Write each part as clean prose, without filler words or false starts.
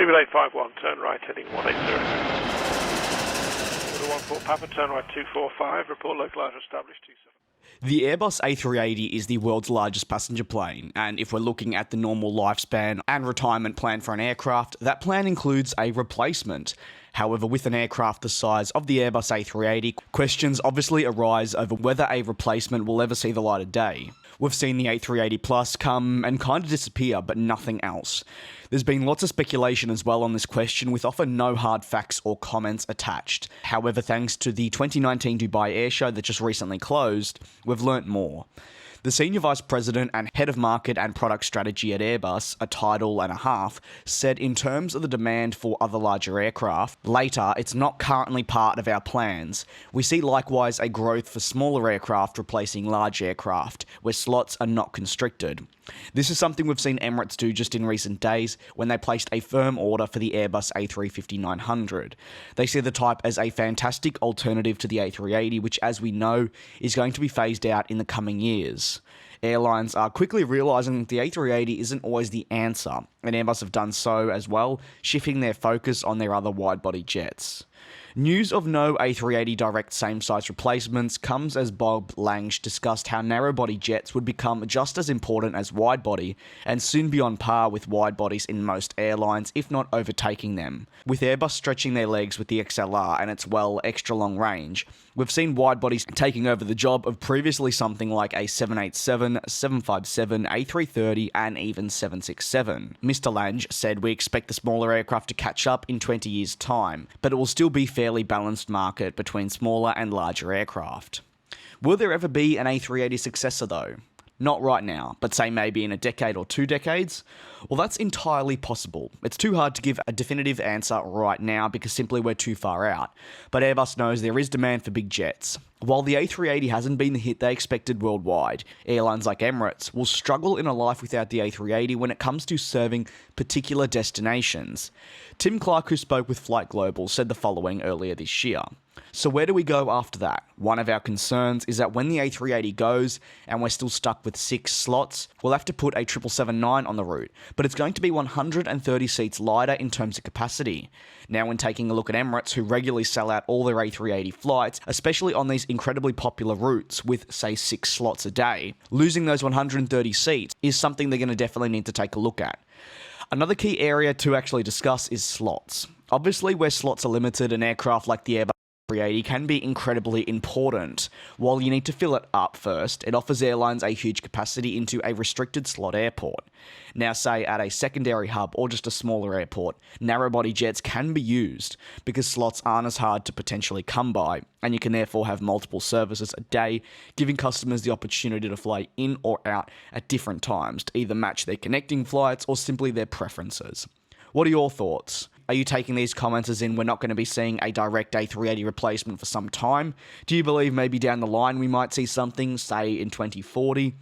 BB851, turn right, heading 180. 14 Papa, turn right 245, report localizer established 27. The Airbus A380 is the world's largest passenger plane, and if we're looking at the normal lifespan and retirement plan for an aircraft, that plan includes a replacement. However, with an aircraft the size of the Airbus A380, questions obviously arise over whether a replacement will ever see the light of day. We've seen the A380 Plus come and kind of disappear, but nothing else. There's been lots of speculation as well on this question, with often no hard facts or comments attached. However, thanks to the 2019 Dubai Air Show that just recently closed, we've learnt more. The Senior Vice President and Head of Market and Product Strategy at Airbus, a title and a half, said in terms of the demand for other larger aircraft, later, it's not currently part of our plans. We see likewise a growth for smaller aircraft replacing large aircraft, where slots are not constricted. This is something we've seen Emirates do just in recent days when they placed a firm order for the Airbus A350-900. They see the type as a fantastic alternative to the A380, which, as we know, is going to be phased out in the coming years. Airlines are quickly realising that the A380 isn't always the answer, and Airbus have done so as well, shifting their focus on their other wide-body jets. News of no A380 direct same-size replacements comes as Bob Lange discussed how narrow-body jets would become just as important as wide-body, and soon be on par with wide-bodies in most airlines, if not overtaking them. With Airbus stretching their legs with the XLR and its, well, extra-long range, we've seen wide-bodies taking over the job of previously something like a 787, 757, A330, and even 767. Mr. Lange said we expect the smaller aircraft to catch up in 20 years' time, but it will still be fairly balanced market between smaller and larger aircraft. Will there ever be an A380 successor though? Not right now, but say maybe in a decade or 2 decades? Well, that's entirely possible. It's too hard to give a definitive answer right now because simply we're too far out. But Airbus knows there is demand for big jets. While the A380 hasn't been the hit they expected worldwide, airlines like Emirates will struggle in a life without the A380 when it comes to serving particular destinations. Tim Clark, who spoke with Flight Global, said the following earlier this year. So where do we go after that? One of our concerns is that when the A380 goes and we're still stuck with 6 slots, we'll have to put a 777-9 on the route, but it's going to be 130 seats lighter in terms of capacity. Now, when taking a look at Emirates, who regularly sell out all their A380 flights, especially on these incredibly popular routes with, say, 6 slots a day, losing those 130 seats is something they're going to definitely need to take a look at. Another key area to actually discuss is slots. Obviously, where slots are limited, an aircraft like the Airbus A380 can be incredibly important. While you need to fill it up first, it offers airlines a huge capacity into a restricted slot airport. Now, say at a secondary hub or just a smaller airport, narrow-body jets can be used because slots aren't as hard to potentially come by, and you can therefore have multiple services a day, giving customers the opportunity to fly in or out at different times to either match their connecting flights or simply their preferences. What are your thoughts? Are you taking these comments as in we're not going to be seeing a direct A380 replacement for some time? Do you believe maybe down the line we might see something, say in 2040?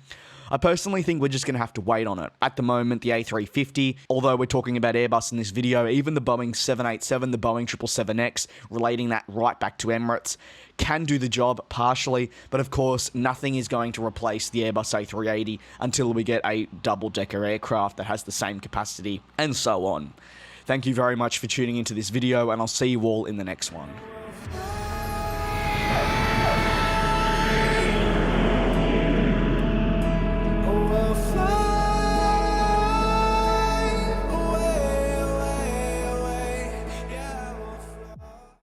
I personally think we're just going to have to wait on it. At the moment, the A350, although we're talking about Airbus in this video, even the Boeing 787, the Boeing 777X, relating that right back to Emirates, can do the job partially, but of course, nothing is going to replace the Airbus A380 until we get a double-decker aircraft that has the same capacity, and so on. Thank you very much for tuning into this video, and I'll see you all in the next one.